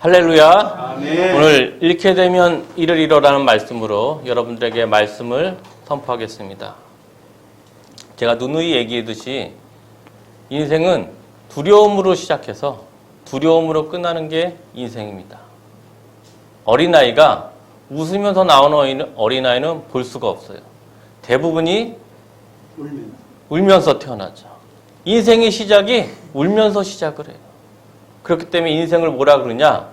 할렐루야. 아멘. 오늘 잃게 되면 이를 잃어라는 말씀으로 여러분들에게 말씀을 선포하겠습니다. 제가 누누이 얘기했듯이 인생은 두려움으로 시작해서 두려움으로 끝나는 게 인생입니다. 어린아이가 웃으면서 나오는 어린아이는 볼 수가 없어요. 대부분이 울면서 태어나죠. 인생의 시작이 울면서 시작을 해요. 그렇기 때문에 인생을 뭐라 그러냐?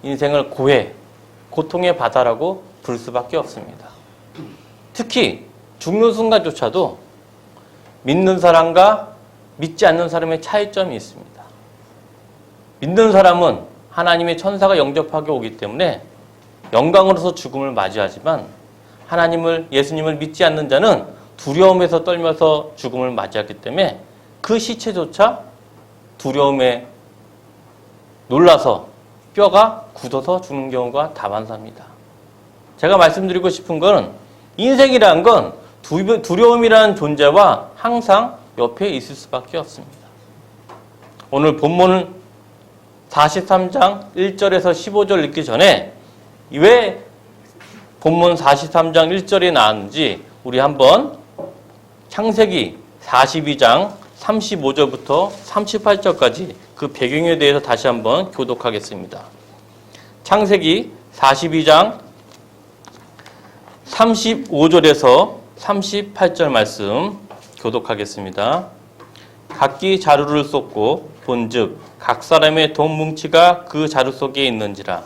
인생을 고해, 고통의 바다라고 부를 수밖에 없습니다. 특히 죽는 순간조차도 믿는 사람과 믿지 않는 사람의 차이점이 있습니다. 믿는 사람은 하나님의 천사가 영접하게 오기 때문에 영광으로서 죽음을 맞이하지만 예수님을 믿지 않는 자는 두려움에서 떨면서 죽음을 맞이하기 때문에 그 시체조차 두려움에 놀라서 뼈가 굳어서 죽는 경우가 다반사입니다. 제가 말씀드리고 싶은 건 인생이라는 건 두려움이라는 존재와 항상 옆에 있을 수밖에 없습니다. 오늘 본문은 43장 1절에서 15절 읽기 전에 왜 본문 43장 1절이 나왔는지 우리 한번 창세기 42장 35절부터 38절까지 그 배경에 대해서 다시 한번 교독하겠습니다. 창세기 42장 35절에서 38절 말씀 교독하겠습니다. 각기 자루를 쏟고 본즉 각 사람의 돈 뭉치가 그 자루 속에 있는지라.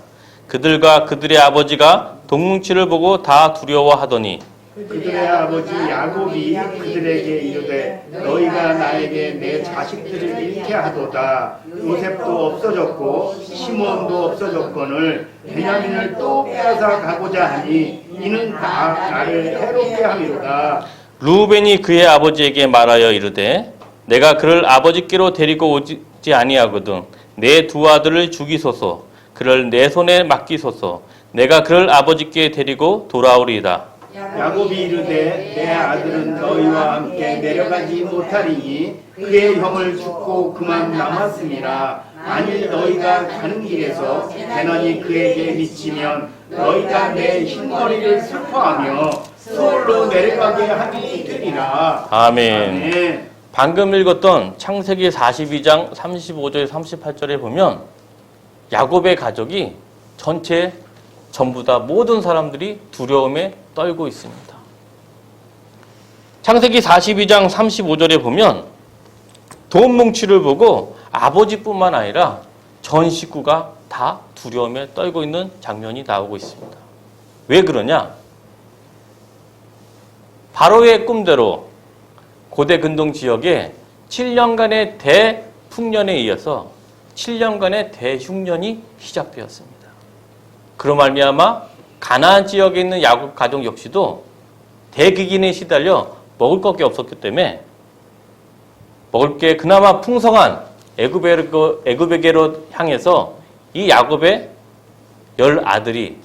그들과 그들의 아버지가 돈 뭉치를 보고 다 두려워하더니 그들의 아버지 야곱이 그들에게 이르되 너희가 나에게 내 자식들을 잃게 하도다. 요셉도 없어졌고 시몬도 없어졌거늘 베냐민을 또 빼앗아 가고자 하니 이는 다 나를 해롭게 함이로다. 루벤이 그의 아버지에게 말하여 이르되 내가 그를 아버지께로 데리고 오지 아니하거든. 내 두 아들을 죽이소서. 그를 내 손에 맡기소서. 내가 그를 아버지께 데리고 돌아오리이다. 야곱이 이르되 내 아들은 너희와 함께 내려가지 못하리니 그의 형을 죽고 그만 남았음이라. 만일 너희가 가는 길에서 대너니 그에게 미치면 너희가 내 흰머리를 슬퍼하며 서울로 내려가게 하니 되리라. 아멘. 아멘. 방금 읽었던 창세기 42장 35절 38절에 보면 야곱의 가족이 전부 다 모든 사람들이 두려움에 떨고 있습니다. 창세기 42장 35절에 보면 돈 뭉치를 보고 아버지뿐만 아니라 전 식구가 다 두려움에 떨고 있는 장면이 나오고 있습니다. 왜 그러냐? 바로의 꿈대로 고대 근동 지역에 7년간의 대풍년에 이어서 7년간의 대흉년이 시작되었습니다. 그로 말미암아 가나안 지역에 있는 야곱 가족 역시도 대飢饉에 시달려 먹을 것이 없었기 때문에 먹을 게 그나마 풍성한 애굽에게로 향해서 이 야곱의 10아들이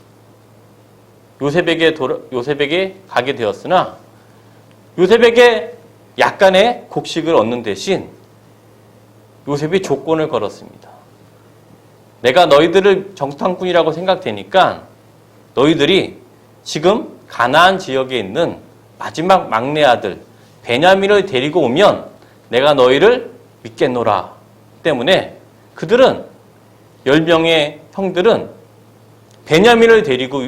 요셉에게 가게 되었으나 요셉에게 약간의 곡식을 얻는 대신 요셉이 조건을 걸었습니다. 내가 너희들을 정탐꾼이라고 생각되니까 너희들이 지금 가나안 지역에 있는 마지막 막내 아들 베냐민을 데리고 오면 내가 너희를 믿겠노라. 때문에 그들은 10명의 형들은 베냐민을 데리고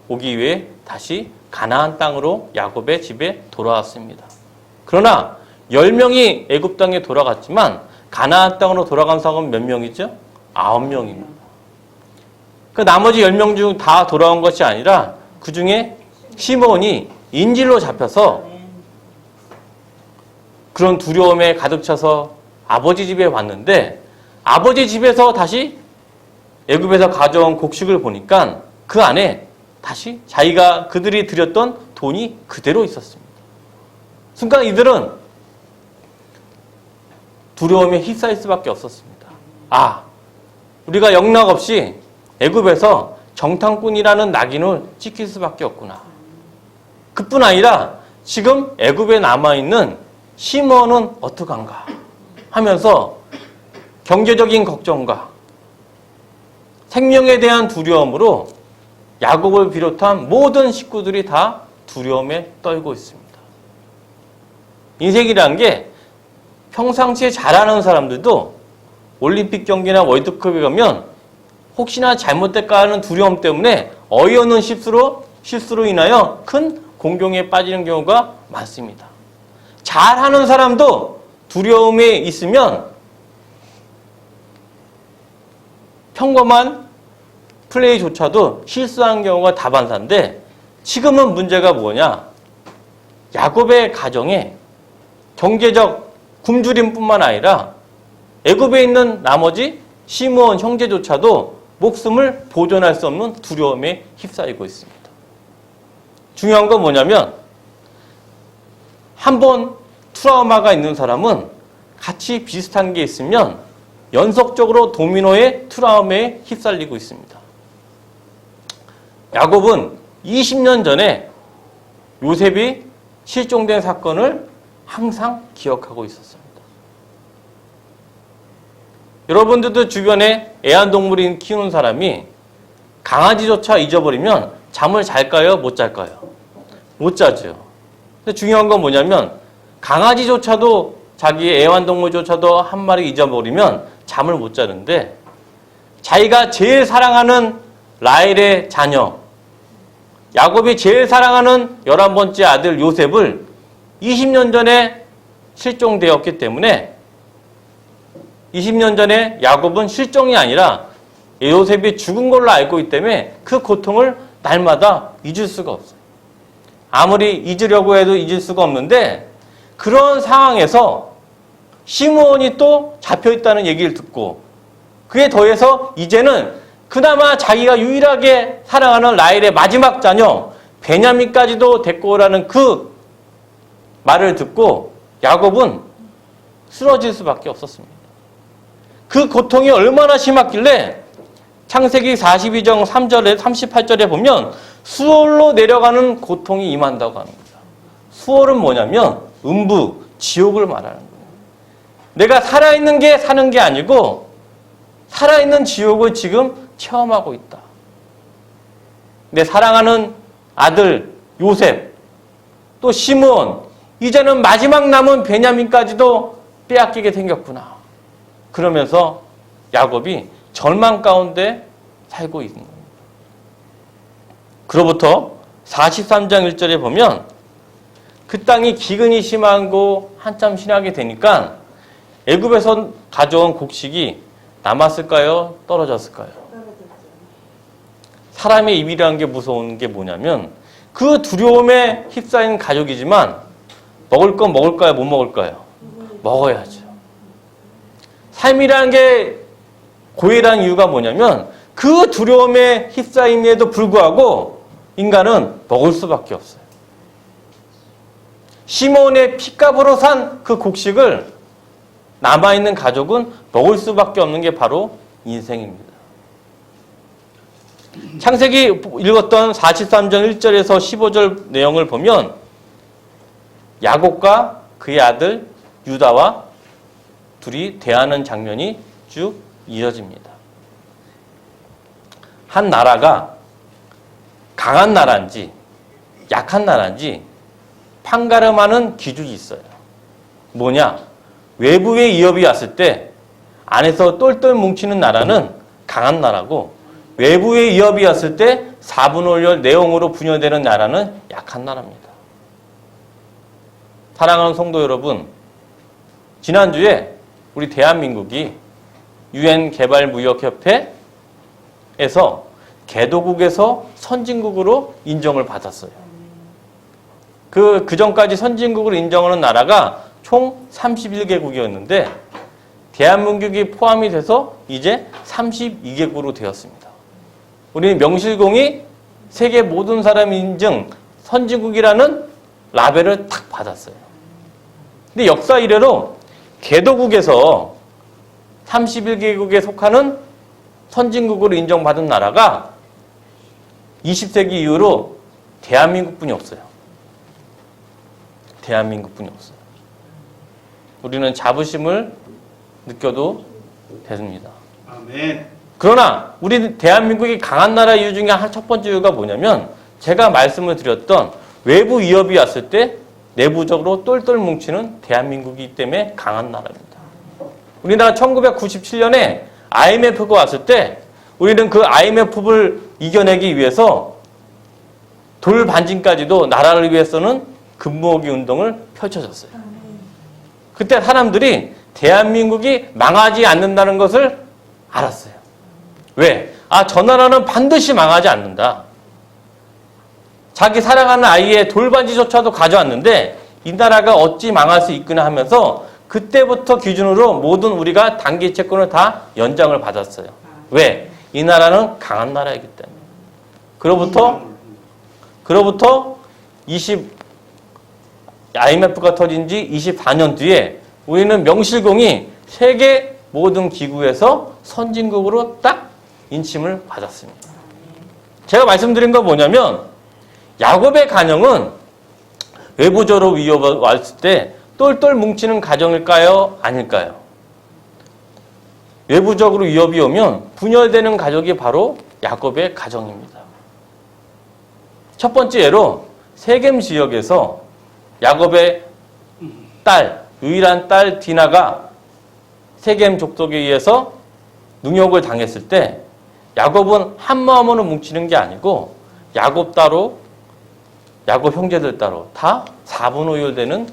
오기 위해 다시 가나안 땅으로 야곱의 집에 돌아왔습니다. 그러나 10명이 애굽 땅에 돌아갔지만 가나안 땅으로 돌아간 사람은 몇 명이죠? 9명입니다. 그 나머지 10명 중 다 돌아온 것이 아니라 그 중에 시몬이 인질로 잡혀서 그런 두려움에 가득 차서 아버지 집에 왔는데 아버지 집에서 다시 애굽에서 가져온 곡식을 보니까 그 안에 다시 그들이 드렸던 돈이 그대로 있었습니다. 순간 이들은 두려움에 휩싸일 수밖에 없었습니다. 우리가 영락없이 애굽에서 정탐꾼이라는 낙인을 찍힐 수밖에 없구나. 그뿐 아니라 지금 애굽에 남아있는 시몬은 어떡한가 하면서 경제적인 걱정과 생명에 대한 두려움으로 야곱을 비롯한 모든 식구들이 다 두려움에 떨고 있습니다. 인생이란 게 평상시에 잘하는 사람들도 올림픽 경기나 월드컵에 가면 혹시나 잘못될까 하는 두려움 때문에 어이없는 실수로 인하여 큰 공경에 빠지는 경우가 많습니다. 잘하는 사람도 두려움에 있으면 평범한 플레이조차도 실수하는 경우가 다반사인데, 지금은 문제가 뭐냐? 야곱의 가정에 경제적 굶주림뿐만 아니라 애굽에 있는 나머지 시므온 형제조차도 목숨을 보존할 수 없는 두려움에 휩싸이고 있습니다. 중요한 건 뭐냐면, 한번 트라우마가 있는 사람은 같이 비슷한 게 있으면 연속적으로 도미노의 트라우마에 휩쓸리고 있습니다. 야곱은 20년 전에 요셉이 실종된 사건을 항상 기억하고 있었습니다. 여러분들도 주변에 애완동물인 키우는 사람이 강아지조차 잊어버리면 잠을 잘까요? 못 잘까요? 못 자죠. 근데 중요한 건 뭐냐면, 강아지조차도 자기의 애완동물조차도 한 마리 잊어버리면 잠을 못 자는데, 자기가 제일 사랑하는 라헬의 자녀, 야곱이 제일 사랑하는 11번째 아들 요셉을 20년 전에 실종되었기 때문에, 20년 전에 야곱은 실종이 아니라 요셉이 죽은 걸로 알고 있기 때문에 그 고통을 날마다 잊을 수가 없어요. 아무리 잊으려고 해도 잊을 수가 없는데, 그런 상황에서 시므온이 또 잡혀있다는 얘기를 듣고, 그에 더해서 이제는 그나마 자기가 유일하게 사랑하는 라헬의 마지막 자녀 베냐민까지도 데리고 오라는 그 말을 듣고 야곱은 쓰러질 수밖에 없었습니다. 그 고통이 얼마나 심했길래 창세기 42장 3절에 38절에 보면 수월로 내려가는 고통이 임한다고 합니다. 수월은 뭐냐면 음부, 지옥을 말하는 거예요. 내가 살아있는 게 사는 게 아니고 살아있는 지옥을 지금 체험하고 있다. 내 사랑하는 아들 요셉, 또 시므온, 이제는 마지막 남은 베냐민까지도 빼앗기게 생겼구나. 그러면서 야곱이 절망 가운데 살고 있는 겁니다. 그로부터 43장 1절에 보면 그 땅이 기근이 심하고 한참 지나게 되니까 애굽에서 가져온 곡식이 남았을까요? 떨어졌을까요? 사람의 입이라는 게 무서운 게 뭐냐면 그 두려움에 휩싸인 가족이지만 먹을 건 먹을까요? 못 먹을까요? 먹어야죠. 삶이라는 게 고해라는 이유가 뭐냐면 그 두려움에 휩싸임에도 불구하고 인간은 먹을 수밖에 없어요. 시몬의 핏값으로 산 그 곡식을 남아있는 가족은 먹을 수밖에 없는 게 바로 인생입니다. 창세기 읽었던 43장 1절에서 15절 내용을 보면 야곱과 그의 아들 유다와 둘이 대하는 장면이 쭉 이어집니다. 한 나라가 강한 나라인지 약한 나라인지 판가름하는 기준이 있어요. 뭐냐? 외부의 위협이 왔을 때 안에서 똘똘 뭉치는 나라는 강한 나라고, 외부의 위협이 왔을 때 4분의 1 내용으로 분열되는 나라는 약한 나라입니다. 사랑하는 성도 여러분, 지난주에 우리 대한민국이 UN 개발무역협회에서 개도국에서 선진국으로 인정을 받았어요. 그 전까지 선진국으로 인정하는 나라가 총 31개국이었는데 대한민국이 포함이 돼서 이제 32개국으로 되었습니다. 우리는 명실공히 세계 모든 사람 인증 선진국이라는 라벨을 탁 받았어요. 근데 역사 이래로 개도국에서 31개국에 속하는 선진국으로 인정받은 나라가 20세기 이후로 대한민국뿐이 없어요. 대한민국뿐이 없어요. 우리는 자부심을 느껴도 됩니다. 아멘. 그러나 우리 대한민국이 강한 나라 이유 중에 첫 번째 이유가 뭐냐면 제가 말씀을 드렸던 외부 위협이 왔을 때 내부적으로 똘똘 뭉치는 대한민국이기 때문에 강한 나라입니다. 우리나라 1997년에 IMF가 왔을 때 우리는 그 IMF를 이겨내기 위해서 돌 반진까지도 나라를 위해서는 금모으기 운동을 펼쳐졌어요. 그때 사람들이 대한민국이 망하지 않는다는 것을 알았어요. 왜? 저 나라는 반드시 망하지 않는다. 자기 사랑하는 아이의 돌반지조차도 가져왔는데 이 나라가 어찌 망할 수 있구나 하면서 그때부터 기준으로 모든 우리가 단기 채권을 다 연장을 받았어요. 왜? 이 나라는 강한 나라이기 때문에. 그로부터 IMF가 터진 지 24년 뒤에 우리는 명실공히 세계 모든 기구에서 선진국으로 딱 인침을 받았습니다. 제가 말씀드린 건 뭐냐면 야곱의 가정은 외부적으로 위협이 왔을 때 똘똘 뭉치는 가정일까요? 아닐까요? 외부적으로 위협이 오면 분열되는 가족이 바로 야곱의 가정입니다. 첫 번째 예로 세겜 지역에서 야곱의 딸, 유일한 딸 디나가 세겜 족속에 의해서 능욕을 당했을 때 야곱은 한 마음으로 뭉치는 게 아니고 야곱 따로, 야곱 형제들 따로 다 4분 5율 되는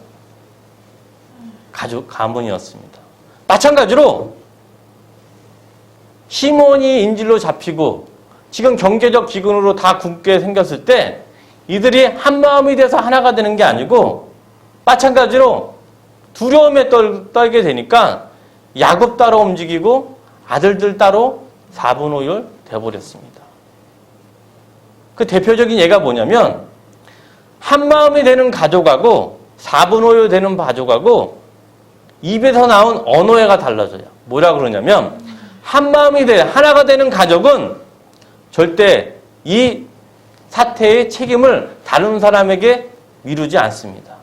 가문이었습니다. 마찬가지로 시몬이 인질로 잡히고 지금 경제적 기근으로 다 굶게 생겼을 때 이들이 한 마음이 돼서 하나가 되는 게 아니고 마찬가지로 두려움에 떨게 되니까 야곱 따로 움직이고 아들들 따로 4분 5율 돼버렸습니다. 그 대표적인 예가 뭐냐면 한 마음이 되는 가족하고 4분 5율 되는 가족하고 입에서 나온 언어가 달라져요. 뭐라 그러냐면 한 마음이 돼 하나가 되는 가족은 절대 이 사태의 책임을 다른 사람에게 미루지 않습니다.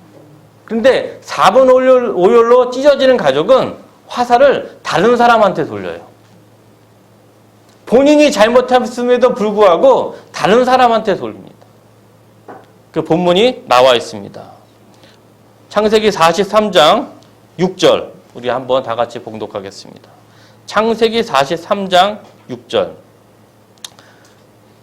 그런데 4분 5율로 찢어지는 가족은 화살을 다른 사람한테 돌려요. 본인이 잘못했음에도 불구하고 다른 사람한테 돌립니다. 그 본문이 나와 있습니다. 창세기 43장 6절 우리 한번 다 같이 봉독하겠습니다. 창세기 43장 6절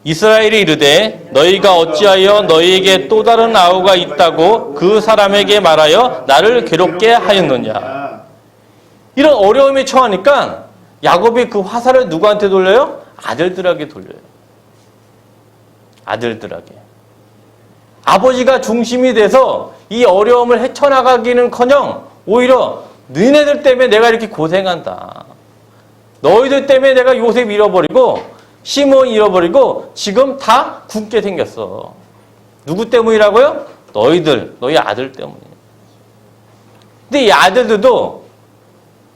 이스라엘이 이르되 너희가 어찌하여 너희에게 또 다른 아우가 있다고 그 사람에게 말하여 나를 괴롭게 하였느냐. 이런 어려움에 처하니까 야곱이 그 화살을 누구한테 돌려요? 아들들에게 돌려요. 아들들에게. 아버지가 중심이 돼서 이 어려움을 헤쳐나가기는커녕 오히려 너희들 때문에 내가 이렇게 고생한다. 너희들 때문에 내가 요셉 잃어버리고 시몬 잃어버리고 지금 다 굶게 생겼어. 누구 때문이라고요? 너희 아들 때문이에요. 근데 이 아들들도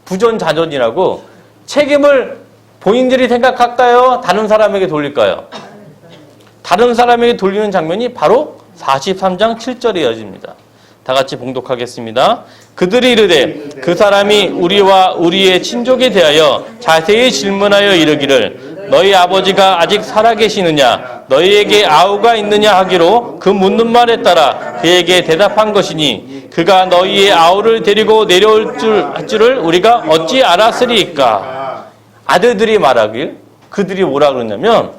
부전자전이라고 책임을 본인들이 생각할까요? 다른 사람에게 돌릴까요? 다른 사람에게 돌리는 장면이 바로 43장 7절에 이어집니다. 다 같이 봉독하겠습니다. 그들이 이르되 그 사람이 우리와 우리의 친족에 대하여 자세히 질문하여 이르기를 너희 아버지가 아직 살아계시느냐 너희에게 아우가 있느냐 하기로 그 묻는 말에 따라 그에게 대답한 것이니 그가 너희의 아우를 데리고 내려올 줄을 우리가 어찌 알았으리이까. 아들들이 말하길 그들이 뭐라 그러냐면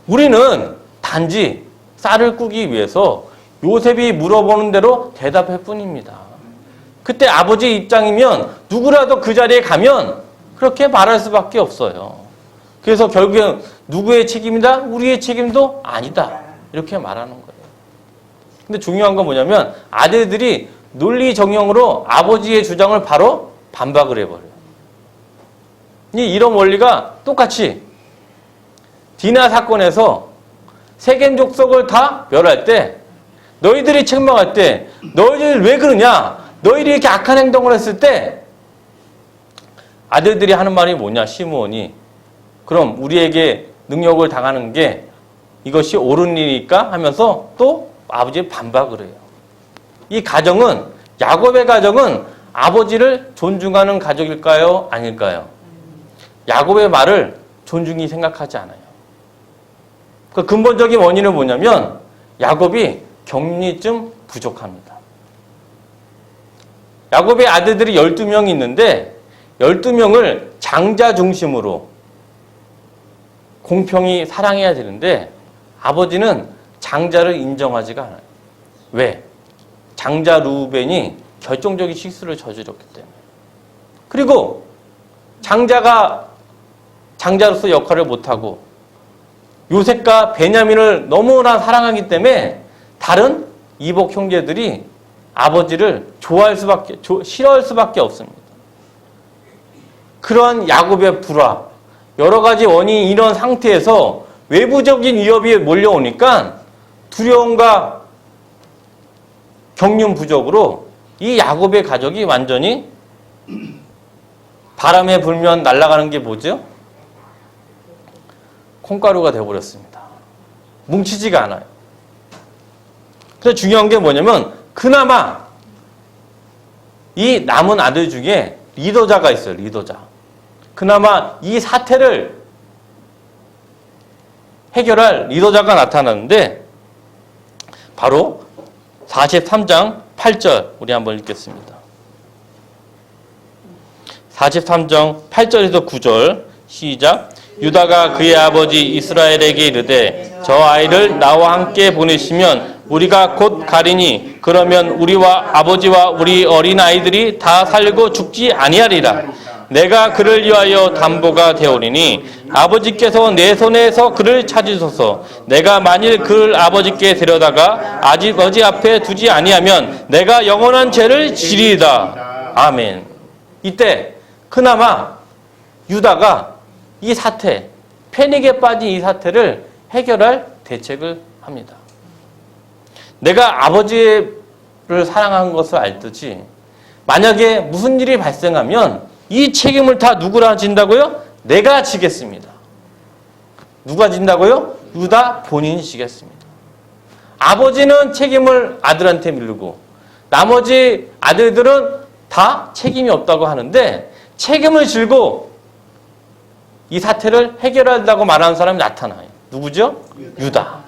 우리는 단지 쌀을 꾸기 위해서 요셉이 물어보는 대로 대답할 뿐입니다. 그때 아버지 입장이면 누구라도 그 자리에 가면 그렇게 말할 수밖에 없어요. 그래서 결국엔 누구의 책임이다? 우리의 책임도 아니다. 이렇게 말하는 거예요. 근데 중요한 건 뭐냐면 아들들이 논리정연으로 아버지의 주장을 바로 반박을 해버려요. 이런 원리가 똑같이 디나 사건에서 세겜 족속을 다 멸할 때 너희들이 책망할 때 너희들 왜 그러냐? 너희들이 이렇게 악한 행동을 했을 때 아들들이 하는 말이 뭐냐? 시므온이 그럼 우리에게 능력을 당하는 게 이것이 옳은 일이니까 하면서 또 아버지의 반박을 해요. 이 가정은 야곱의 가정은 아버지를 존중하는 가족일까요? 아닐까요? 야곱의 말을 존중이 생각하지 않아요. 그 근본적인 원인은 뭐냐면 야곱이 경륜이 좀 부족합니다. 야곱의 아들들이 12명이 있는데 12명을 장자 중심으로 공평히 사랑해야 되는데 아버지는 장자를 인정하지가 않아요. 왜? 장자 루벤이 결정적인 실수를 저질렀기 때문에. 그리고 장자가 장자로서 역할을 못하고 요셉과 베냐민을 너무나 사랑하기 때문에 다른 이복 형제들이 아버지를 싫어할 수밖에 없습니다. 그러한 야곱의 불화, 여러 가지 원인이 이런 상태에서 외부적인 위협이 몰려오니까 두려움과 경륜 부족으로 이 야곱의 가족이 완전히 바람에 불면 날아가는 게 뭐죠? 콩가루가 되어버렸습니다. 뭉치지가 않아요. 그래서 중요한 게 뭐냐면 그나마 이 남은 아들 중에 리더자가 있어요. 리더자. 그나마 이 사태를 해결할 리더자가 나타나는데 바로 43장 8절 우리 한번 읽겠습니다. 43장 8절에서 9절 시작. 유다가 그의 아버지 이스라엘에게 이르되 저 아이를 나와 함께 보내시면 우리가 곧 가리니 그러면 우리와 아버지와 우리 어린아이들이 다 살고 죽지 아니하리라. 내가 그를 위하여 담보가 되오리니 아버지께서 내 손에서 그를 찾으소서. 내가 만일 그를 아버지께 데려다가 아버지 앞에 두지 아니하면 내가 영원한 죄를 지리이다. 아멘. 이때 그나마 유다가 이 사태, 패닉에 빠진 이 사태를 해결할 대책을 합니다. 내가 아버지를 사랑한 것을 알듯이 만약에 무슨 일이 발생하면 이 책임을 다 누구라 진다고요? 내가 지겠습니다. 누가 진다고요? 유다 본인이 지겠습니다. 아버지는 책임을 아들한테 밀고 나머지 아들들은 다 책임이 없다고 하는데 책임을 지고 이 사태를 해결한다고 말하는 사람이 나타나요. 누구죠? 유다.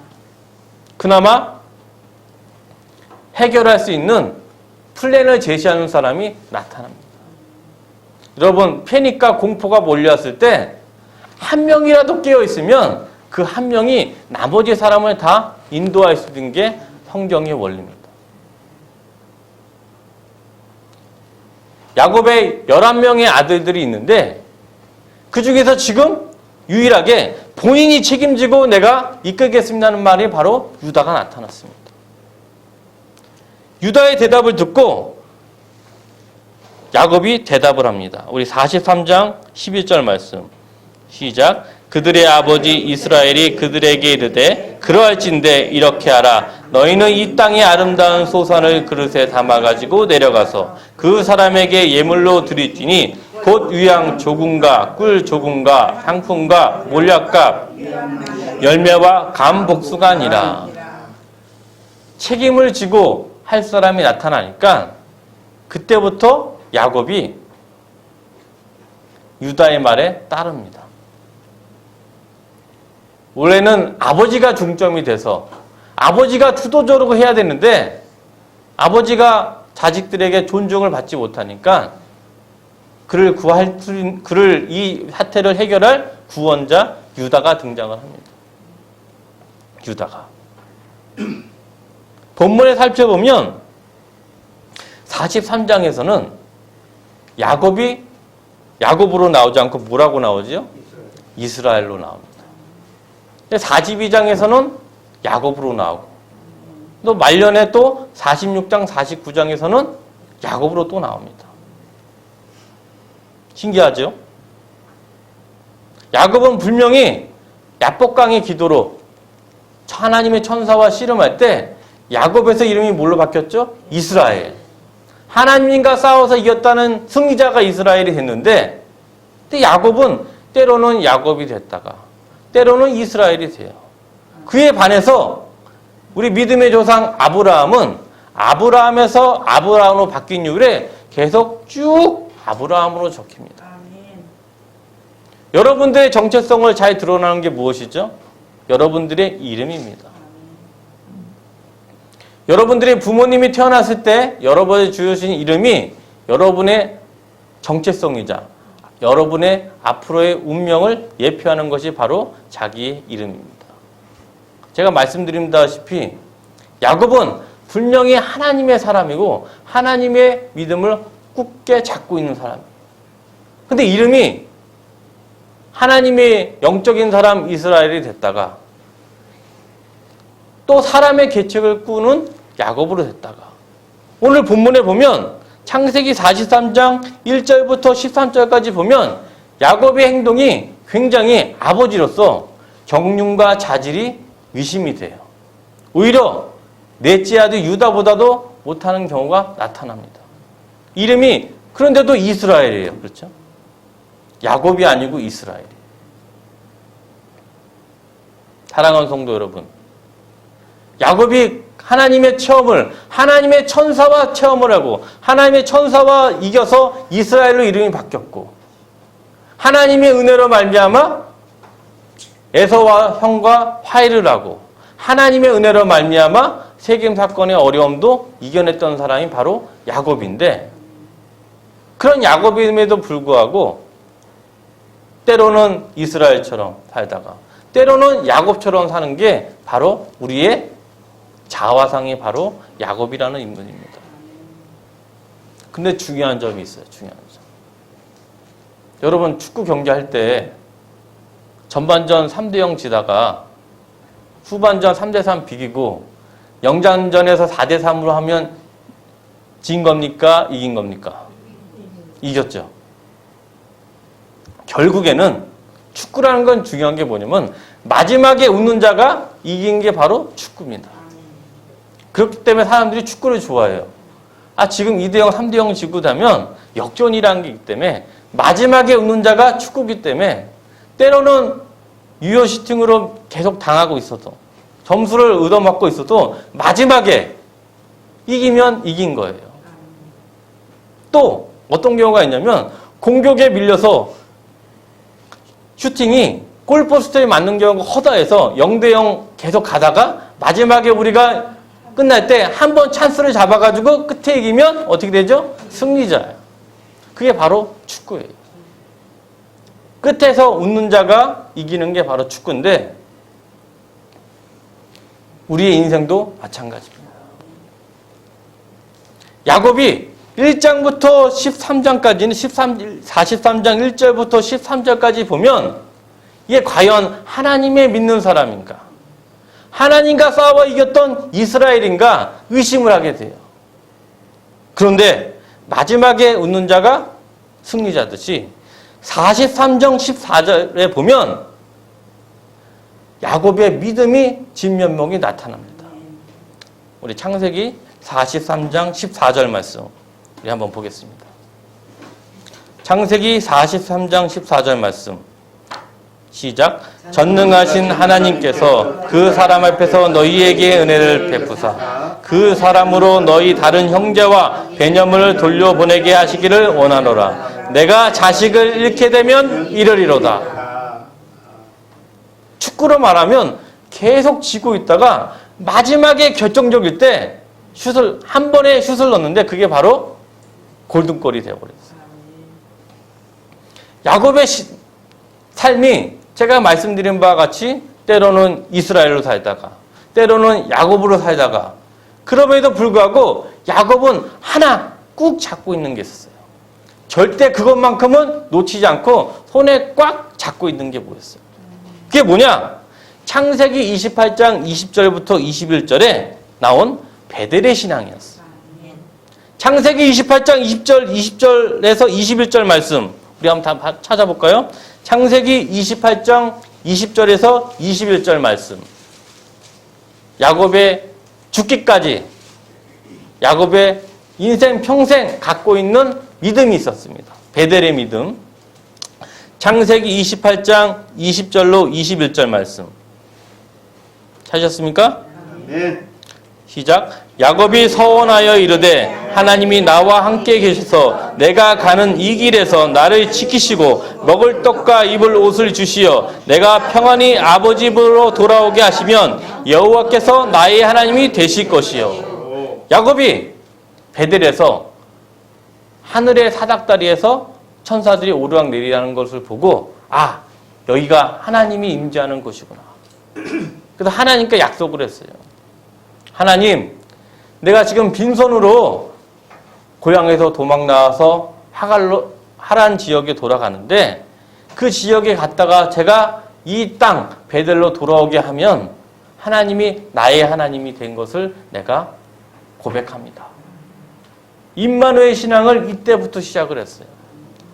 그나마 해결할 수 있는 플랜을 제시하는 사람이 나타납니다. 여러분, 패닉과 공포가 몰려왔을 때 한 명이라도 깨어있으면 그 한 명이 나머지 사람을 다 인도할 수 있는 게 성경의 원리입니다. 야곱의 11명의 아들들이 있는데 그 중에서 지금 유일하게 본인이 책임지고 내가 이끌겠습니다는 말이 바로 유다가 나타났습니다. 유다의 대답을 듣고 야곱이 대답을 합니다. 우리 43장 11절 말씀 시작. 그들의 아버지 이스라엘이 그들에게 이르되 그러할진대 이렇게 하라. 너희는 이 땅의 아름다운 소산을 그릇에 담아가지고 내려가서 그 사람에게 예물로 드릴지니 곧 위양 조금과 꿀 조금과 향품과 몰약값 열매와 감 복수가 아니라. 책임을 지고 할 사람이 나타나니까 그때부터 야곱이 유다의 말에 따릅니다. 원래는 아버지가 중점이 돼서 아버지가 주도적으로 해야 되는데 아버지가 자식들에게 존중을 받지 못하니까 그를 이 사태를 해결할 구원자 유다가 등장을 합니다. 유다가. 본문에 살펴보면 43장에서는 야곱이 야곱으로 나오지 않고 뭐라고 나오죠? 이스라엘로 나옵니다. 42장에서는 야곱으로 나오고 또 말년에 또 46장, 49장에서는 야곱으로 또 나옵니다. 신기하죠? 야곱은 분명히 야복강의 기도로 하나님의 천사와 씨름할 때 야곱에서 이름이 뭘로 바뀌었죠? 이스라엘. 하나님과 싸워서 이겼다는 승리자가 이스라엘이 됐는데 근데 야곱은 때로는 야곱이 됐다가 때로는 이스라엘이 돼요. 그에 반해서 우리 믿음의 조상 아브라함은 아브라함에서 아브라함으로 바뀐 이후에 계속 쭉 아브라함으로 적힙니다. 여러분들의 정체성을 잘 드러나는 게 무엇이죠? 여러분들의 이름입니다. 여러분들의 부모님이 태어났을 때 여러분이 주신 이름이 여러분의 정체성이자 여러분의 앞으로의 운명을 예표하는 것이 바로 자기의 이름입니다. 제가 말씀드린다시피 야곱은 분명히 하나님의 사람이고 하나님의 믿음을 굳게 잡고 있는 사람이에요. 근데 이름이 하나님의 영적인 사람 이스라엘이 됐다가 또 사람의 계책을 꾸는 야곱으로 됐다가 오늘 본문에 보면 창세기 43장 1절부터 13절까지 보면 야곱의 행동이 굉장히 아버지로서 경륜과 자질이 의심이 돼요. 오히려 넷째 아들 유다보다도 못하는 경우가 나타납니다. 이름이 그런데도 이스라엘이에요. 그렇죠? 야곱이 아니고 이스라엘이에요. 사랑하는 성도 여러분, 야곱이 하나님의 체험을, 하나님의 천사와 체험을 하고 하나님의 천사와 이겨서 이스라엘로 이름이 바뀌었고 하나님의 은혜로 말미암아 에서와 형과 화해를 하고 하나님의 은혜로 말미암아 세겜 사건의 어려움도 이겨냈던 사람이 바로 야곱인데 그런 야곱임에도 불구하고 때로는 이스라엘처럼 살다가 때로는 야곱처럼 사는 게 바로 우리의 자화상이 바로 야곱이라는 인물입니다. 근데 중요한 점이 있어요. 중요한 점. 여러분 축구 경기할 때 전반전 3대0 지다가 후반전 3대3 비기고 영장전에서 4대3으로 하면 진 겁니까? 이긴 겁니까? 이겼죠. 결국에는 축구라는 건 중요한 게 뭐냐면 마지막에 웃는 자가 이긴 게 바로 축구입니다. 그렇기 때문에 사람들이 축구를 좋아해요. 지금 2대0, 3대0 지고 나면 역전이라는 게 있기 때문에 마지막에 웃는 자가 축구이기 때문에 때로는 유효 슈팅으로 계속 당하고 있어도 점수를 얻어맞고 있어도 마지막에 이기면 이긴 거예요. 또 어떤 경우가 있냐면 공격에 밀려서 슈팅이 골포스트에 맞는 경우가 허다해서 0대0 계속 가다가 마지막에 우리가 끝날 때 한 번 찬스를 잡아가지고 끝에 이기면 어떻게 되죠? 승리자예요. 그게 바로 축구예요. 끝에서 웃는 자가 이기는 게 바로 축구인데 우리의 인생도 마찬가지입니다. 야곱이 1장부터 13장까지는 43장 1절부터 13절까지 보면 이게 과연 하나님의 믿는 사람인가? 하나님과 싸워 이겼던 이스라엘인가? 의심을 하게 돼요. 그런데 마지막에 웃는 자가 승리자듯이 43장 14절에 보면 야곱의 믿음이 진면목이 나타납니다. 우리 창세기 43장 14절 말씀 우리 한번 보겠습니다. 창세기 43장 14절 말씀 시작. 전능하신 하나님께서 그 사람 앞에서 너희에게 은혜를 베푸사 그 사람으로 너희 다른 형제와 배념을 돌려보내게 하시기를 원하노라. 내가 자식을 잃게 되면 이르리로다. 축구로 말하면 계속 지고 있다가 마지막에 결정적일 때 한 번에 슛을 넣는데 그게 바로 골든골이 되어버렸어요. 야곱의 삶이 제가 말씀드린 바와 같이 때로는 이스라엘로 살다가 때로는 야곱으로 살다가 그럼에도 불구하고 야곱은 하나 꾹 잡고 있는 게 있었어요. 절대 그것만큼은 놓치지 않고 손에 꽉 잡고 있는 게 뭐였어요? 그게 뭐냐? 창세기 28장 20절부터 21절에 나온 베델의 신앙이었어요. 창세기 28장 20절에서 21절 말씀 우리 한번 다 찾아볼까요? 창세기 28장 20절에서 21절 말씀. 야곱의 죽기까지 야곱의 인생 평생 갖고 있는 믿음이 있었습니다. 베델의 믿음. 창세기 28장 20절로 21절 말씀. 찾으셨습니까? 네. 시작. 야곱이 서원하여 이르되 하나님이 나와 함께 계셔서 내가 가는 이 길에서 나를 지키시고 먹을 떡과 입을 옷을 주시어 내가 평안히 아버지 집으로 돌아오게 하시면 여호와께서 나의 하나님이 되실 것이요. 야곱이 베델에서 하늘의 사닥다리에서 천사들이 오르락 내리라는 것을 보고 아, 여기가 하나님이 임재하는 곳이구나. 그래서 하나님께 약속을 했어요. 하나님, 내가 지금 빈손으로 고향에서 도망 나와서 하란 지역에 돌아가는데 그 지역에 갔다가 제가 이 땅 베델로 돌아오게 하면 하나님이 나의 하나님이 된 것을 내가 고백합니다. 임마누엘 신앙을 이때부터 시작을 했어요.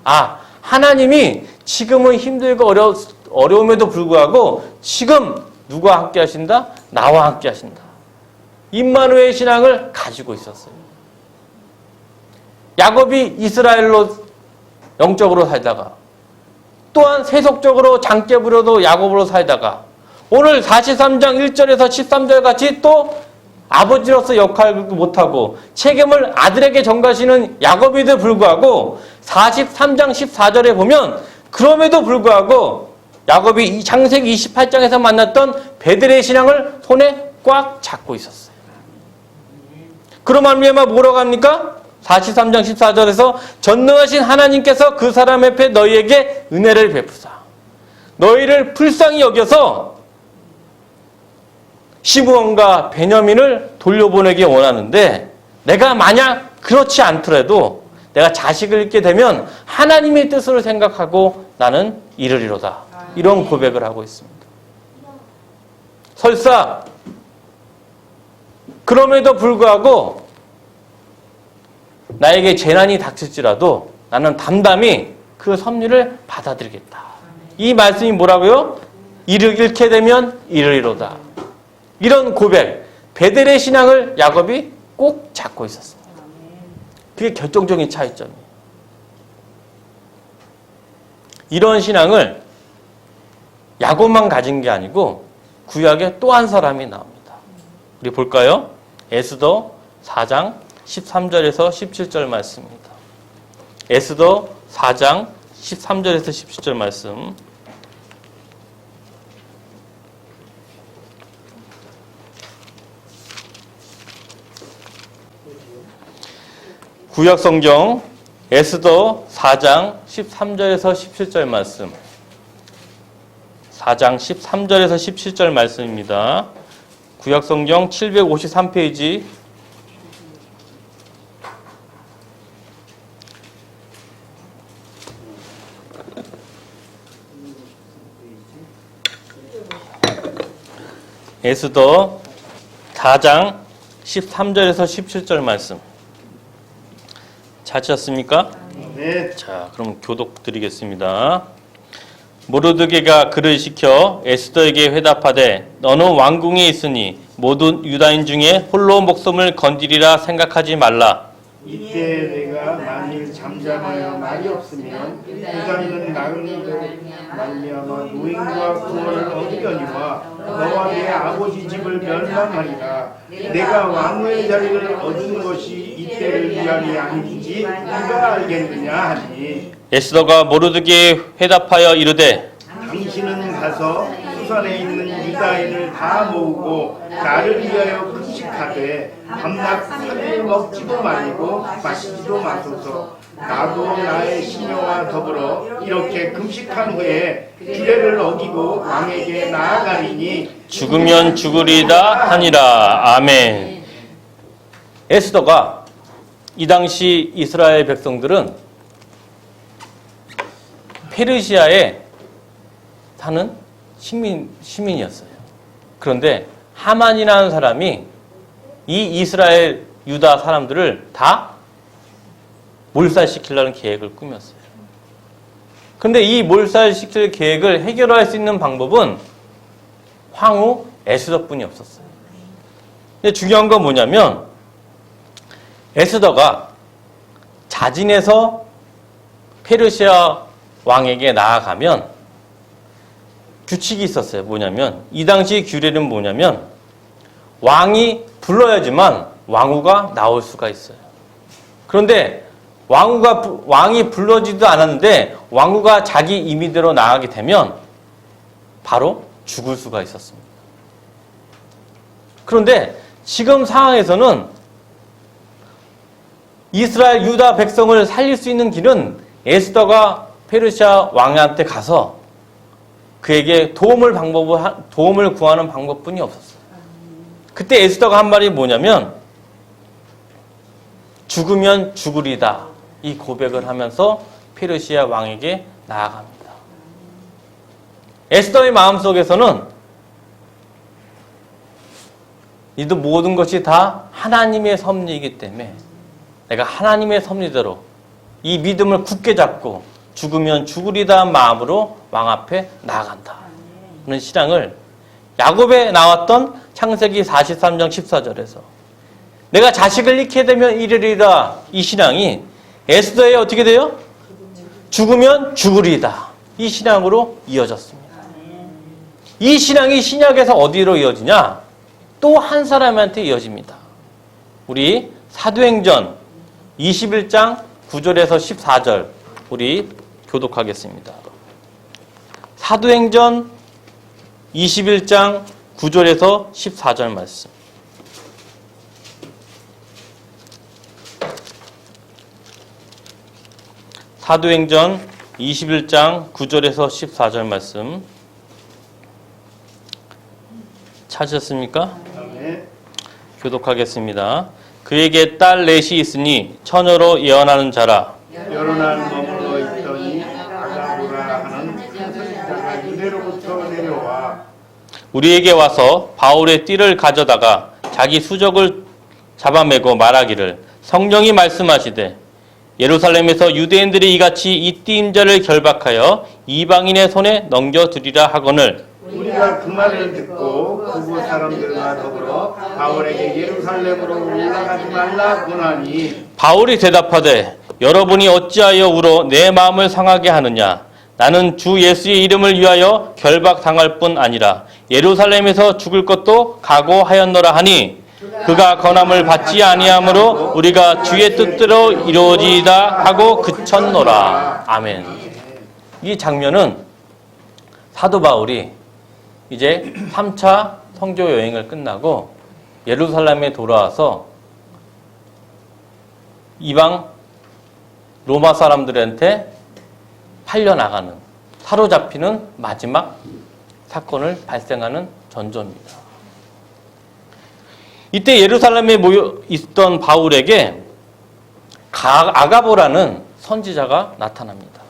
아, 하나님이 지금은 힘들고 어려움에도 불구하고 지금 누가 함께 하신다? 나와 함께 하신다. 임마누엘 신앙을 가지고 있었어요. 야곱이 이스라엘로 영적으로 살다가 또한 세속적으로 장깨 부려도 야곱으로 살다가 오늘 43장 1절에서 13절 같이 또 아버지로서 역할을 못하고 책임을 아들에게 전가하시는 야곱에도 불구하고 43장 14절에 보면 그럼에도 불구하고 야곱이 이 창세기 28장에서 만났던 베델의 신앙을 손에 꽉 잡고 있었어요. 그로 말미암아 뭐라고 합니까? 43장 14절에서 전능하신 하나님께서 그 사람 앞에 너희에게 은혜를 베푸사 너희를 불쌍히 여겨서 시므온과 베냐민을 돌려보내기 원하는데 내가 만약 그렇지 않더라도 내가 자식을 잃게 되면 하나님의 뜻을 생각하고 나는 이르리로다. 이런 고백을 하고 있습니다. 설사 그럼에도 불구하고 나에게 재난이 닥칠지라도 나는 담담히 그 섭리를 받아들이겠다. 이 말씀이 뭐라고요? 이를 잃게 되면 이르리로다. 이런 고백, 베델의 신앙을 야곱이 꼭 잡고 있었습니다. 그게 결정적인 차이점이에요. 이런 신앙을 야곱만 가진 게 아니고 구약에 또 한 사람이 나옵니다. 우리 볼까요? 에스더 4장 13절에서 17절 말씀입니다. 에스더 4장 13절에서 17절 말씀. 구약 성경 에스더 4장 13절에서 17절 말씀. 4장 13절에서 17절 말씀입니다. 구약 성경 753페이지 에스더 4장 13절에서 17절 말씀. 찾으셨습니까? 네. 자, 그럼 교독 드리겠습니다. 모르드게가 그를 시켜 에스더에게 회답하되 너는 왕궁에 있으니 모든 유다인 중에 홀로 목숨을 건지리라 생각하지 말라. 이때 내가 만일 잠잠하여 말이 없으면 유다인은 나를 말미암아 노인과 부모를 어기려니와 너와 내 아버지 집을 멸망하리라. 내가 왕의 자리를 얻은 것이 이때를 위함이 아닌지 누가 알겠느냐 하니 에스더가 모르드게에 회답하여 이르되 당신은 가서 수산에 있는 유다인을 다 모으고 나를 위하여 금식하되 밤낮 사비를 먹지도 말고 마시지도 마소서. 나도 나의 시녀와 더불어 이렇게 금식한 후에 규례를 어기고 왕에게 나아가리니 죽으면 죽으리다 하니라. 아멘. 에스더가 이 당시 이스라엘 백성들은 페르시아에 사는 시민이었어요. 그런데 하만이라는 사람이 이 이스라엘 유다 사람들을 다 몰살시키려는 계획을 꾸몄어요. 그런데 이 몰살시킬 계획을 해결할 수 있는 방법은 황후 에스더뿐이 없었어요. 근데 중요한 건 뭐냐면 에스더가 자진해서 페르시아 왕에게 나아가면 규칙이 있었어요. 뭐냐면 이 당시 규례는 뭐냐면 왕이 불러야지만 왕후가 나올 수가 있어요. 그런데 왕이 불러지도 않았는데 왕후가 자기 임의대로 나가게 되면 바로 죽을 수가 있었습니다. 그런데 지금 상황에서는 이스라엘 유다 백성을 살릴 수 있는 길은 에스더가 페르시아 왕한테 가서 그에게 도움을 구하는 방법뿐이 없었어요. 그때 에스더가 한 말이 뭐냐면 죽으면 죽으리다 이 고백을 하면서 페르시아 왕에게 나아갑니다. 에스더의 마음속에서는 이 모든 것이 다 하나님의 섭리이기 때문에 내가 하나님의 섭리대로 이 믿음을 굳게 잡고 죽으면 죽으리다 마음으로 왕 앞에 나아간다. 그런 신앙을 야곱에 나왔던 창세기 43장 14절에서 내가 자식을 잃게 되면 이르리라 이 신앙이 에스더에 어떻게 돼요? 죽으면 죽으리다. 이 신앙으로 이어졌습니다. 이 신앙이 신약에서 어디로 이어지냐? 또 한 사람한테 이어집니다. 우리 사도행전 21장 9절에서 14절 우리 교독하겠습니다. 사도행전 21장 9절에서 14절 말씀. 사도행전 21장 9절에서 14절 말씀 찾으셨습니까? 네. 교독하겠습니다. 그에게 딸 넷이 있으니 처녀로 예언하는 자라. 여러 날 머물러 있더니 아가보라 하는 큰 선지자가 유대로부터 내려와 우리에게 와서 바울의 띠를 가져다가 자기 수적을 잡아매고 말하기를 성령이 말씀하시되 예루살렘에서 유대인들이 이같이 이 띠임자를 결박하여 이방인의 손에 넘겨드리라 하거늘 우리가 그 말을 듣고 그곳 사람들과 더불어 바울에게 예루살렘으로 올라가지 말라 권하니 바울이 대답하되 여러분이 어찌하여 울어 내 마음을 상하게 하느냐 나는 주 예수의 이름을 위하여 결박당할 뿐 아니라 예루살렘에서 죽을 것도 각오하였노라 하니 그가 권함을 받지 아니하므로 우리가 주의 뜻대로 이루어지이다 하고 그쳤노라. 아멘. 이 장면은 사도 바울이 이제 3차 선교 여행을 끝나고 예루살렘에 돌아와서 이방 로마 사람들한테 팔려나가는, 사로잡히는 마지막 사건을 발생하는 전조입니다. 이때 예루살렘에 모여 있던 바울에게 아가보라는 선지자가 나타납니다.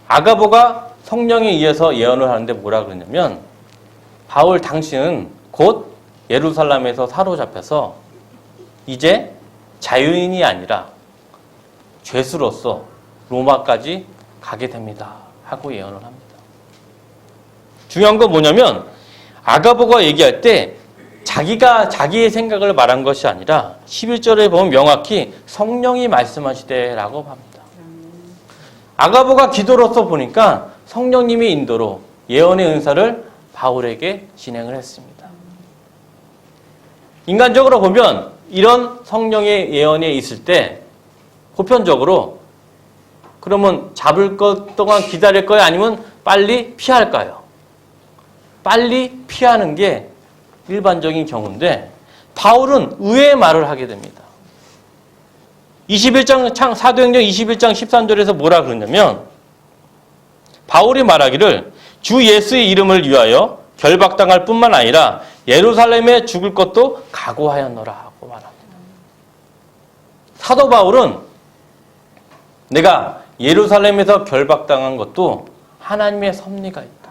아가보가 성령에 의해서 예언을 하는데 뭐라 그러냐면 바울 당신은 곧 예루살렘에서 사로잡혀서 이제 자유인이 아니라 죄수로서 로마까지 가게 됩니다. 하고 예언을 합니다. 중요한 건 뭐냐면 아가보가 얘기할 때 자기가 자기의 생각을 말한 것이 아니라 11절에 보면 명확히 성령이 말씀하시되라고 합니다. 아가보가 기도로서 보니까 성령님의 인도로 예언의 은사를 바울에게 진행을 했습니다. 인간적으로 보면 이런 성령의 예언에 있을 때 보편적으로 그러면 잡을 것 동안 기다릴 거예요? 아니면 빨리 피할까요? 빨리 피하는 게 일반적인 경우인데 바울은 의외의 말을 하게 됩니다. 21장 사도행전 21장 13절에서 뭐라 그러냐면 바울이 말하기를 주 예수의 이름을 위하여 결박당할 뿐만 아니라 예루살렘에 죽을 것도 각오하였노라 하고 말합니다. 사도 바울은 내가 예루살렘에서 결박당한 것도 하나님의 섭리가 있다.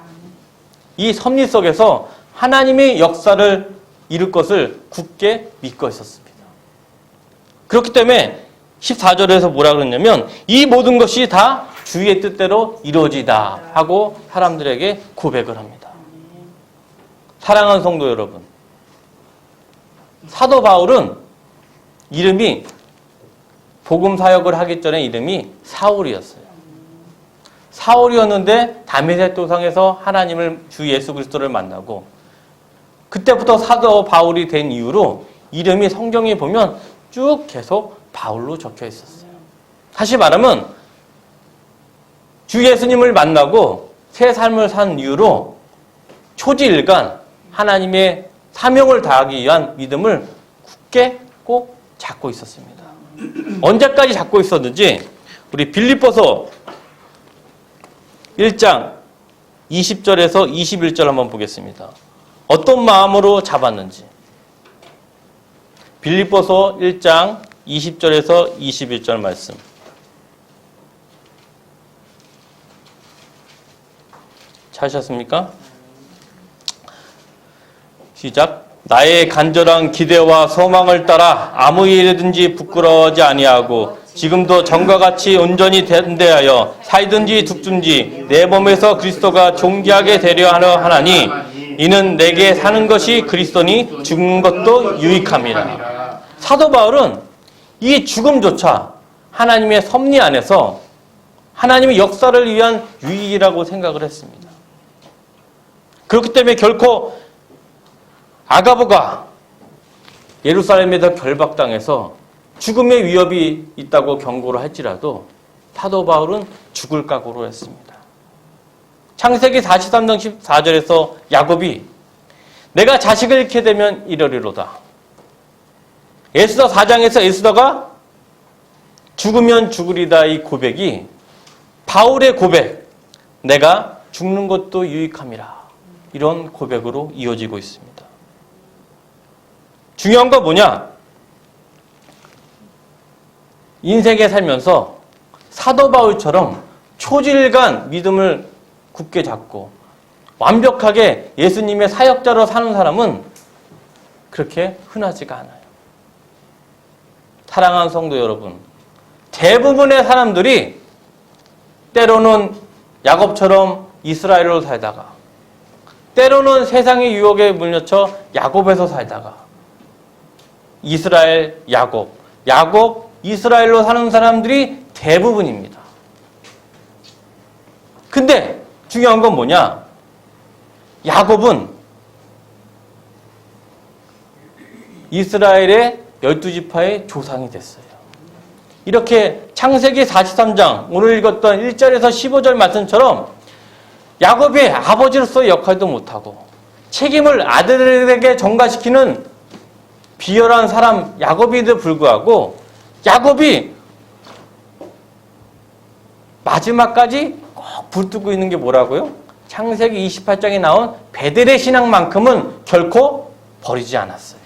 이 섭리 속에서 하나님의 역사를 이룰 것을 굳게 믿고 있었습니다. 그렇기 때문에 14절에서 뭐라 그러냐면 이 모든 것이 다 주의 뜻대로 이루어지다 하고 사람들에게 고백을 합니다. 사랑하는 성도 여러분, 사도 바울은 이름이 복음 사역을 하기 전에 이름이 사울이었어요. 사울이었는데 다메섹 도상에서 하나님을 주 예수 그리스도를 만나고 그때부터 사도 바울이 된 이후로 이름이 성경에 보면 쭉 계속 바울로 적혀 있었어요. 다시 말하면 주 예수님을 만나고 새 삶을 산 이후로 초지일간 하나님의 사명을 다하기 위한 믿음을 굳게 꼭 잡고 있었습니다. 언제까지 잡고 있었는지 우리 빌립보서 1장 20절에서 21절 한번 보겠습니다. 어떤 마음으로 잡았는지. 빌립보서 1장 20절에서 21절 말씀. 찾으셨습니까? 시작. 나의 간절한 기대와 소망을 따라 아무 일이든지 부끄러워하지 아니하고 지금도 전과 같이 온전히 된대하여 살든지 죽든지 내 몸에서 그리스도가 존귀하게 되려 하나니 이는 내게 사는 것이 그리스도니 죽는 것도 유익함이라. 사도 바울은 이 죽음조차 하나님의 섭리 안에서 하나님의 역사를 위한 유익이라고 생각을 했습니다. 그렇기 때문에 결코 아가보가 예루살렘에서 결박당해서 죽음의 위협이 있다고 경고를 할지라도 사도 바울은 죽을 각오로 했습니다. 창세기 43장 14절에서 야곱이 내가 자식을 잃게 되면 이러리로다. 에스더 4장에서 에스더가 죽으면 죽으리다 이 고백이 바울의 고백, 내가 죽는 것도 유익함이라, 이런 고백으로 이어지고 있습니다. 중요한 건 뭐냐? 인생에 살면서 사도 바울처럼 초질간 믿음을 굳게 잡고 완벽하게 예수님의 사역자로 사는 사람은 그렇게 흔하지가 않아요. 사랑하는 성도 여러분, 대부분의 사람들이 때로는 야곱처럼 이스라엘로 살다가 때로는 세상의 유혹에 물려쳐 야곱에서 살다가 이스라엘, 야곱, 이스라엘로 사는 사람들이 대부분입니다. 근데 중요한 건 뭐냐? 야곱은 이스라엘의 12지파의 조상이 됐어요. 이렇게 창세기 43장 오늘 읽었던 1절에서 15절 말씀처럼 야곱이 아버지로서의 역할도 못하고 책임을 아들에게 전가시키는 비열한 사람 야곱에도 불구하고 야곱이 마지막까지 꼭 붙들고 있는 게 뭐라고요? 창세기 28장에 나온 베델의 신앙만큼은 결코 버리지 않았어요.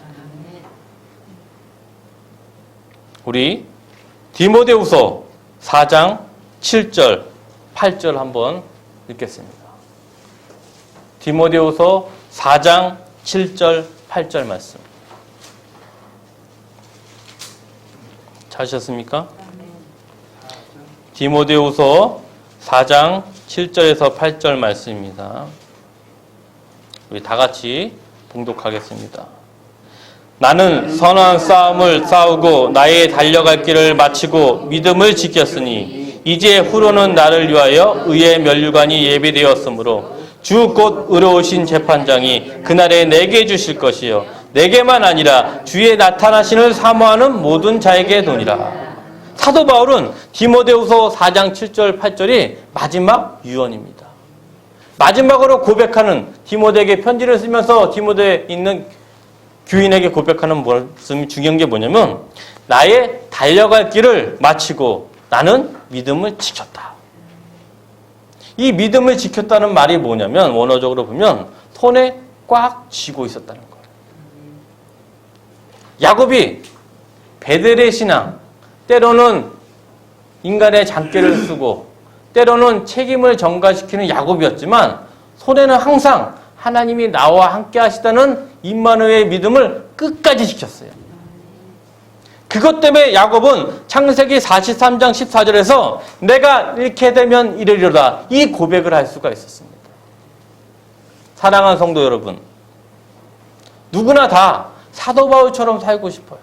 우리 디모데후서 4장 7절, 8절 한번 읽겠습니다. 디모데후서 4장 7절, 8절 말씀. 찾으셨습니까? 디모데후서 4장 7절에서 8절 말씀입니다. 우리 다 같이 봉독하겠습니다. 나는 선한 싸움을 싸우고 나의 달려갈 길을 마치고 믿음을 지켰으니 이제 후로는 나를 위하여 의의 면류관이 예비되었으므로 주 곧 의로우신 재판장이 그날에 내게 주실 것이요 내게만 아니라 주의 나타나심을 사모하는 모든 자에게 도니라. 사도 바울은 디모데후서 4장 7절 8절이 마지막 유언입니다. 마지막으로 고백하는 디모데에게 편지를 쓰면서 디모데에 있는 교인에게 고백하는 말씀이 중요한 게 뭐냐면 나의 달려갈 길을 마치고 나는 믿음을 지켰다. 이 믿음을 지켰다는 말이 뭐냐면 원어적으로 보면 손에 꽉 쥐고 있었다는 거예요. 야곱이 베델의 신앙, 때로는 인간의 장깨를 쓰고 때로는 책임을 전가시키는 야곱이었지만 손에는 항상 하나님이 나와 함께 하시다는 임마누엘의 믿음을 끝까지 지켰어요. 그것 때문에 야곱은 창세기 43장 14절에서 내가 이렇게 되면 이르리로다 이 고백을 할 수가 있었습니다. 사랑하는 성도 여러분, 누구나 다 사도 바울처럼 살고 싶어요.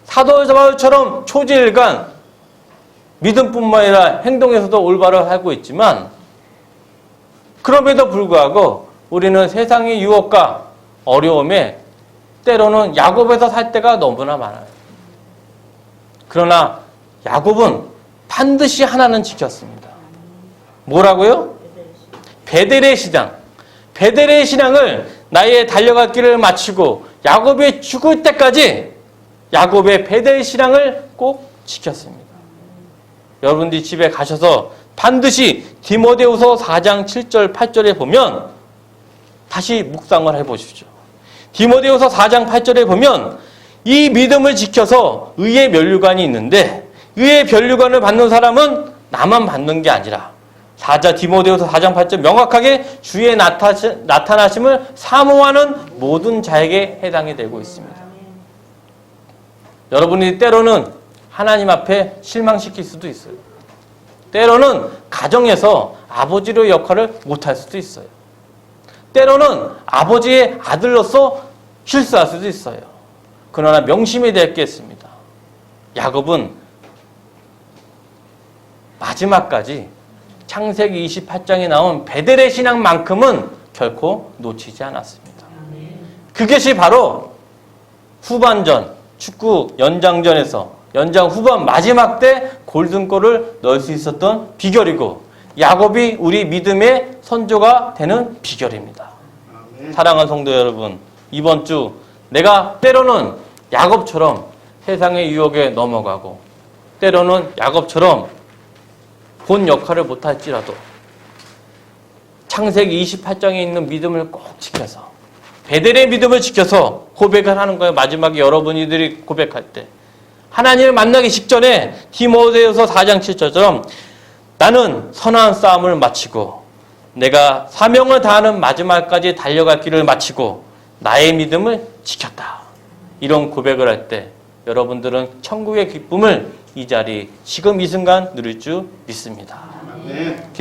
사도 바울처럼 초지일간 믿음뿐만 아니라 행동에서도 올바로 살고 있지만 그럼에도 불구하고 우리는 세상의 유혹과 어려움에 때로는 야곱에서 살 때가 너무나 많아요. 그러나 야곱은 반드시 하나는 지켰습니다. 뭐라고요? 베델의 신앙. 베델의 신앙을 나의 달려갈 길을 마치고 야곱이 죽을 때까지 야곱의 베델 신앙을 꼭 지켰습니다. 여러분들이 집에 가셔서 반드시 디모데후서 4장 7절 8절에 보면 다시 묵상을 해보십시오. 디모데후서 4장 8절에 보면 이 믿음을 지켜서 의의 면류관이 있는데 의의 면류관을 받는 사람은 나만 받는 게 아니라 디모데후서 4장 8절 명확하게 주의 나타나심을 사모하는 모든 자에게 해당이 되고 있습니다. 여러분이 때로는 하나님 앞에 실망시킬 수도 있어요. 때로는 가정에서 아버지의 역할을 못할 수도 있어요. 때로는 아버지의 아들로서 실수할 수도 있어요. 그러나 명심해야 될 게 있습니다. 야곱은 마지막까지 창세기 28장에 나온 베델의 신앙만큼은 결코 놓치지 않았습니다. 그것이 바로 후반전, 축구 연장전에서 연장 후반 마지막 때 골든골을 넣을 수 있었던 비결이고 야곱이 우리 믿음의 선조가 되는 비결입니다. 사랑하는 성도 여러분, 이번 주 내가 때로는 야곱처럼 세상의 유혹에 넘어가고 때로는 야곱처럼 본 역할을 못할지라도 창세기 28장에 있는 믿음을 꼭 지켜서 베델의 믿음을 지켜서 고백을 하는 거예요. 마지막에 여러분들이 고백할 때 하나님을 만나기 직전에 디모데후서 4장 7절처럼 나는 선한 싸움을 마치고 내가 사명을 다하는 마지막까지 달려갈 길을 마치고 나의 믿음을 지켰다. 이런 고백을 할 때 여러분들은 천국의 기쁨을 이 자리 지금 이 순간 누릴 줄 믿습니다.